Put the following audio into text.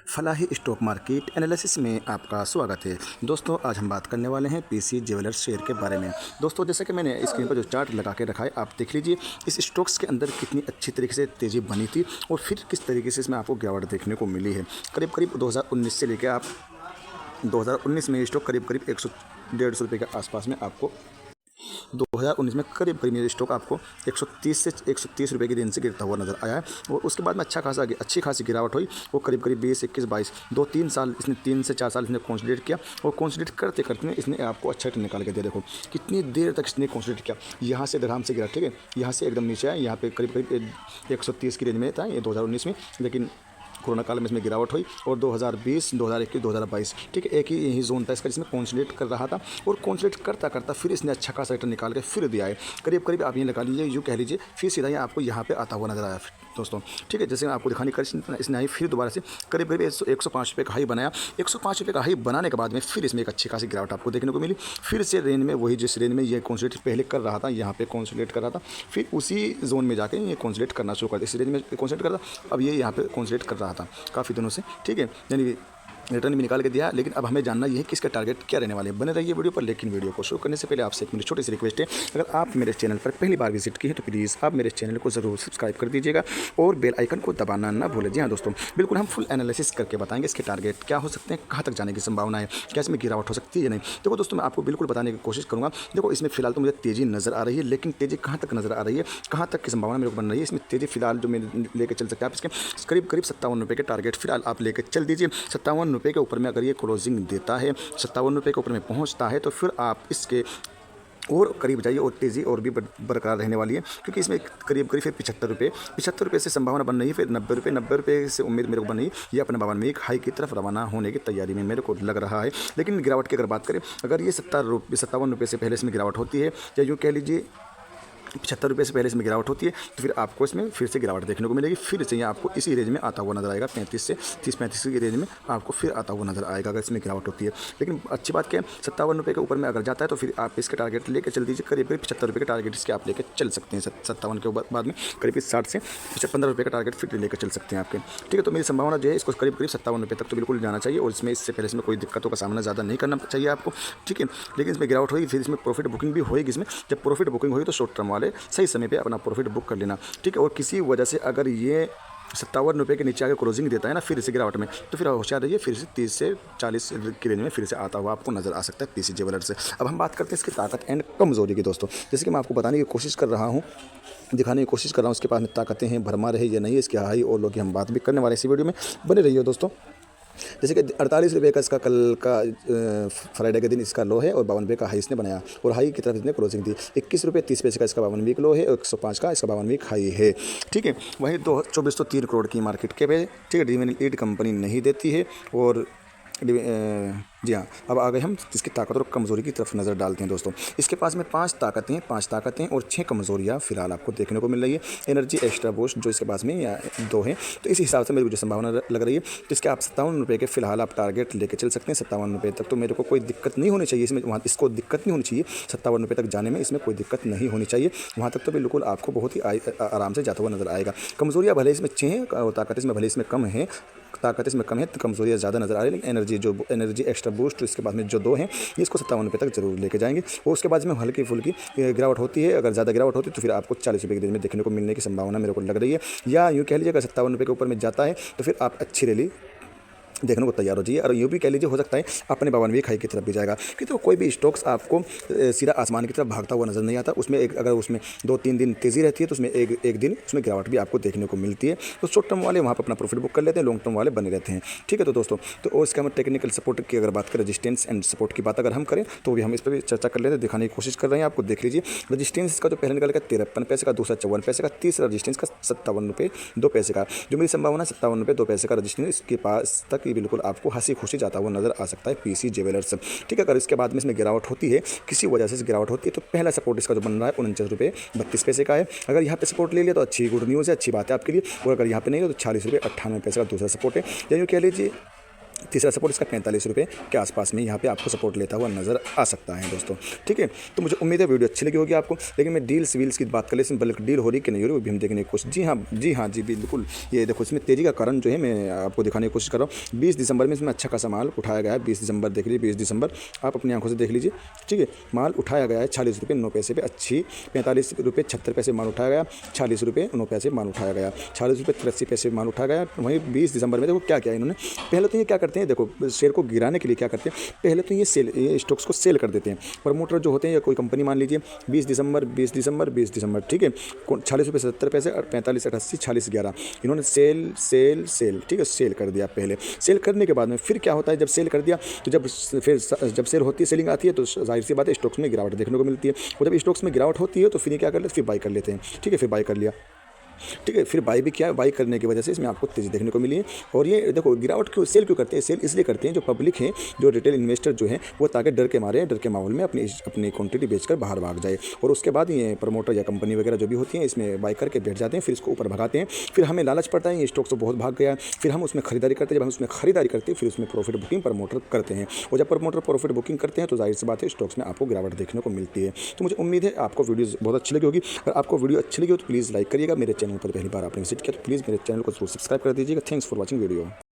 Falahi stock market analysis में आपका स्वागत है। दोस्तों, आज हम बात करने वाले हैं पीसी ज्वेलर्स शेयर के बारे में। दोस्तों, जैसे कि मैंने स्क्रीन पर जो चार्ट लगा के रखा है, आप देख लीजिए इस स्टॉक्स के अंदर कितनी अच्छी तरीके से तेज़ी बनी थी और फिर किस तरीके से इसमें आपको गिरावट देखने को मिली है। करीब करीब 2019 से लेकर आप 2019 में ये स्टॉक करीब करीब 100 150 रुपये के आसपास में आपको 2019 में करीब ये स्टॉक आपको 130 से 130 रुपये की रेंज से गिरता हुआ नजर आया है और उसके बाद में अच्छी खासी गिरावट हुई। वो करीब करीब 20, 21, 22 2-3 साल इसने 3 से 4 साल इसने कंसोलिडेट किया और कंसोलिडेट करते करते इसने आपको अच्छा रिटर्न निकाल के दिया। देखो कितनी देर तक इसने कंसोलिडेट किया, यहाँ से आराम से गिरा, ठीक है, यहाँ से एकदम नीचे आया, यहाँ पे करीब करीब 130 की रेंज में था ये 2019 में, लेकिन कोरोना काल में इसमें गिरावट हुई और 2020, 2021, 2022, ठीक है, एक ही यही जोन था इसका जिसमें कंसोलिडेट कर रहा था और कंसोलिडेट करता करता फिर इसने अच्छा खासा रिटर्न निकाल के फिर दिया है। करीब करीब आप ये लगा लीजिए, यूँ कह लीजिए, फिर सीधा आपको यहाँ पे आता हुआ नजर आया दोस्तों, ठीक है। जैसे मैं आपको दिखाने कर इसने आई फिर दोबारा से करीब करीब 105 रुपये का हाई बनाया। 105 रुपये का हाई बनाने के बाद में फिर इसमें एक अच्छी खासी गिरावट आपको देखने को मिली। फिर से रेंज में वही जिस रेंज में ये कंसोलिडेट पहले कर रहा था, यहाँ पे कंसोलिडेट कर रहा था, फिर उसी जोन में जाके ये कंसोलिडेट करना शुरू कर दिया। इस रेंज में कंसोलिडेट कर रहा, अब ये यहाँ पे कंसोलिडेट कर रहा था काफ़ी दिनों से, ठीक है, यानी रिटर्न भी निकाल के दिया। लेकिन अब हमें जानना ये है कि इसका टारगेट क्या रहने वाले हैं। बने रहिए वीडियो पर, लेकिन वीडियो को शुरू करने से पहले आपसे एक मेरी छोटी सी रिक्वेस्ट है, अगर आप मेरे चैनल पर पहली बार विजिट की है तो प्लीज़ आप मेरे चैनल को ज़रूर सब्सक्राइब कर दीजिएगा और बेल आइकन को दबाना ना भूलें। जी हाँ दोस्तों, बिल्कुल हम फुल एनालिसिस करके बताएंगे इसके टारगेट क्या हो सकते हैं, कहाँ तक जाने की संभावना है, क्या इसमें गिरावट हो सकती है या नहीं। देखो दोस्तों, मैं आपको बिल्कुल बताने की कोशिश करूँगा। देखो, इसमें फिलहाल तो मुझे तेज़ी नज़र आ रही है, लेकिन तेज़ी कहाँ तक नज़र आ रही है, कहाँ तक की संभावना मेरे को बन रही है इसमें तेज़ी फिलहाल जो मैं लेकर चल सकते हैं आप इसके करीब करीब 57 रुपये के टारगेट फिलहाल आप लेकर चल दीजिए। 57 रुपये के ऊपर में अगर ये क्लोजिंग देता है, 57 रुपये के ऊपर में पहुंचता है, तो फिर आप इसके और करीब जाइए और तेज़ी और भी बरकरार रहने वाली है, क्योंकि इसमें करीब करीब फिर 75 रुपये से संभावना बन रही है, फिर 90 रुपये से उम्मीद मेरे को बन रही है। ये अपने बावन में एक हाई की तरफ रवाना होने की तैयारी में मेरे को लग रहा है। लेकिन गिरावट की अगर बात करें, अगर ये 57 रुपये से पहले इसमें गिरावट होती है, या यूँ कह लीजिए 75 रुपये से पहले इसमें गिरावट होती है, तो फिर आपको इसमें फिर से गिरावट देखने को मिलेगी। फिर से ये आपको इसी रेंज में आता हुआ नजर आएगा, 35 से 30-35 की रेंज में आपको फिर आता हुआ नजर आएगा अगर इसमें गिरावट होती है। लेकिन अच्छी बात क्या है, 57 रुपये के ऊपर में अगर जाता है तो फिर आप इसके टारगेट लेकर चल दीजिए। करीब करीब 75 रुपये के टारगेट इसके आप लेकर चल सकते हैं। 57 के बाद में करीब 60 से 15 रुपये का टारगेट फिर लेकर चल सकते हैं आपके, ठीक है। तो मेरी संभावना जो है इसको करीब करीब 57 रुपये तक तो बिल्कुल जाना चाहिए और इससे पहले इसमें कोई दिक्कतों का सामना ज़्यादा नहीं करना चाहिए आपको, ठीक है। लेकिन इसमें गिरावट होगी, फिर इसमें प्रॉफिट बुकिंग भी होगी। इसमें जब प्रॉफिट बुकिंग होगी तो शॉर्ट टर्म वाले सही समय पर अपना प्रॉफिट बुक कर लेना, ठीक है। और किसी वजह से अगर ये 57 रुपये के नीचे आगे क्लोजिंग देता है ना फिर इसे गिरावट में, तो फिर होशियार रहिए, फिर से 30 से 40 की रेंज में फिर से आता हुआ आपको नजर आ सकता है पीसी ज्वेलर्स से। अब हम बात करते हैं इसकी ताकत एंड कमजोरी की दोस्तों। जैसे कि मैं आपको बताने की कोशिश कर रहा हूँ, दिखाने की कोशिश कर रहा हूँ इसके पास में ताकतें हैं, भरमा रहे या नहीं, इसके हाई और लो की हम बात भी करने वाले इसी वीडियो में, बने रहिए दोस्तों। जैसे कि 48 रुपये का इसका कल का फ्राइडे के दिन इसका लो है और 52 रुपये का हाई इसने बनाया और हाई की तरफ इसने क्लोजिंग दी। 21 रुपये 30 पैसे का इसका 52 वीक लो है और 105 का इसका 52 वीक हाई है, ठीक है। वहीं 2403 करोड़ की मार्केट कैप है, ठीक है। डिविडेंड लीड कंपनी नहीं देती है और जी हाँ, अब आ गए हम इसकी ताकत और कमज़ोरी की तरफ नज़र डालते हैं दोस्तों। इसके पास में 5 ताकतें और 6 कमज़ोरियाँ फिलहाल आपको देखने को मिल रही है। एनर्जी एक्स्ट्रा बूस्ट जो इसके पास में या 2 है, तो इस हिसाब से मेरी जो संभावना लग रही है, तो इसके आप 57 रुपये के फिलहाल आप टारगेट लेके चल सकते हैं। 57 रुपये तक तो मेरे को कोई दिक्कत नहीं होनी चाहिए इसमें, वहाँ इसको दिक्कत नहीं होनी चाहिए 57 रुपये तक जाने में, इसमें कोई दिक्कत नहीं होनी चाहिए। वहाँ तक तो बिल्कुल आपको बहुत ही आराम से जाता हुआ नजर आएगा। कमज़ोरियाँ भले इसमें 6 हैं और ताकत इसमें भले इसमें कम है, तो कमज़ोरियाँ ज़्यादा नजर आ रही है। लेकिन एनर्जी एक्स्ट्रा बूस्ट इसके बाद में जो 2 हैं ये इसको 57 रुपये तक जरूर लेके जाएंगे और उसके बाद में हल्की फुल्की गिरावट होती है। अगर ज़्यादा गिरावट होती है तो फिर आपको 40 रुपये की रेंज में देखने को मिलने की संभावना मेरे को लग रही है। या यूँ कह लीजिए अगर 57 रुपये के ऊपर में जाता है तो फिर आप अच्छी रैली देखने को तैयार हो जाइए। और यूँ भी कह लीजिए हो सकता है अपने 52 वीक हाई की तरफ भी जाएगा, क्योंकि तो कोई भी स्टॉक्स आपको सीधा आसमान की तरफ भागता हुआ नजर नहीं आता। उसमें अगर उसमें 2-3 दिन तेज़ी रहती है तो उसमें एक दिन उसमें गिरावट भी आपको देखने को मिलती है। तो शॉर्ट टर्म वाले वहाँ पर अपना प्रॉफिट बुक कर लेते हैं, लॉन्ग टर्म वाले बने रहते हैं, ठीक है। तो दोस्तों, तो और इसका हम टेक्निकल सपोर्ट की अगर बात करें, रजिस्टेंस एंड सपोर्ट की बात अगर हम करें तो भी हम इस पर भी चर्चा कर लेते हैं, दिखाने की कोशिश कर रहे हैं आपको। देख लीजिए रजिस्टेंस का जो पहले निकल का 53 पैसे का, दूसरा 54 पैसे का, तीसरा रजिस्टेंस का 57 रुपये 2 पैसे का। जो मेरी संभावना 57 रुपये 2 पैसे का रजिस्टेंस इसके पास तक ही बिल्कुल आपको खुशी जाता हुआ नजर आ सकता है पीसी ज्वेलर्स, ठीक है। अगर इसके बाद में इसमें गिरावट होती है, किसी वजह से गिरावट होती है, तो पहला सपोर्ट इसका जो बन रहा है 49 रुपये 32 पैसे का है। अगर यहाँ पे सपोर्ट ले लिया तो अच्छी गुड न्यूज़ है, अच्छी बात है आपके लिए। और अगर यहाँ पे नहीं हो तो 46 रुपये 98 पैसे का दूसरा सपोर्ट है। या यूँ कह लीजिए तीसरा सपोर्ट इसका 45 रुपये के आसपास में यहाँ पे आपको सपोर्ट लेता हुआ नज़र आ सकता है दोस्तों। ठीक है, तो मुझे उम्मीद है वीडियो अच्छी लगी होगी आपको। लेकिन मैं डील्स वील्स की बात कर ले, इसमें बल्कि डील हो रही कि नहीं हो रही वो भी हम देखने की कोशिश। जी बिल्कुल। ये देखो इसमें तेज़ी का कारण जो है मैं आपको दिखाने की कोशिश कर रहा हूँ। 20 दिसंबर में इसमें अच्छा खासा माल उठाया गया है। 20 दिसंबर देख लीजिए, 20 दिसंबर आप अपनी आंखों से देख लीजिए। ठीक है, माल उठाया गया है 46 रुपये 9 पैसे पे, अच्छी 45 रुपये 76 पैसे माल उठाया गया, 46 रुपये 9 पैसे माल उठाया गया, 46 रुपये 83 पैसे माल उठाया गया। वहीं 20 दिसंबर में देखो क्या किया इन्होंने। पहले तो ये क्या करते हैं, देखो शेयर को गिराने के लिए क्या करते हैं, पहले तो ये स्टॉक्स को सेल कर देते हैं। प्रमोटर जो होते हैं या कोई कंपनी मान लीजिए 20 दिसंबर, ठीक है, 46 रुपये 77 पैसे और 45 88 46 11 इन्होंने सेल ठीक है, सेल कर दिया। पहले सेल करने के बाद में फिर क्या होता है, जब सेल कर दिया तो जब सेल होती है, सेलिंग आती है तो जाहिर सी बात है स्टॉक्स में गिरावट देखने को मिलती है। और जब स्टॉक्स में गिरावट होती है तो फिर क्या कर लेते, फिर बाई कर लेते हैं। ठीक है, फिर बाई कर लिया। ठीक है, फिर बाई भी किया, बाई करने की वजह से इसमें आपको तेज़ी देखने को मिली है। और ये देखो गिरावट क्यों, सेल क्यों करते हैं, सेल इसलिए करते हैं जो पब्लिक है, जो रिटेल इन्वेस्टर जो है वो ताकि डर के माहौल में अपनी क्वांटिटी बेचकर बाहर भाग जाए। और उसके बाद ये प्रमोटर या कंपनी वगैरह जो भी होती है इसमें बाई करके बैठ जाते हैं, फिर इसको ऊपर भगाते हैं। फिर हमें लालच पड़ता है ये स्टॉक तो बहुत भाग गया, फिर हम उसमें खरीदारी करते हैं। जब हम उसमें खरीदारी करते हैं फिर उसमें प्रॉफिट बुकिंग प्रमोटर करते हैं, और जब प्रमोटर प्रॉफिट बुकिंग करते हैं तो जाहिर सी बात है स्टॉक्स में आपको गिरावट देखने को मिलती है। तो मुझे उम्मीद है आपको वीडियो बहुत अच्छी लगी होगी। अगर आपको वीडियो अच्छी लगी हो तो प्लीज़ लाइक करिएगा। मेरे चैनल पर पहली बार आपने विजिट किया तो प्लीज़ मेरे चैनल को जरूर सब्सक्राइब कर दीजिएगा। Thanks for watching video.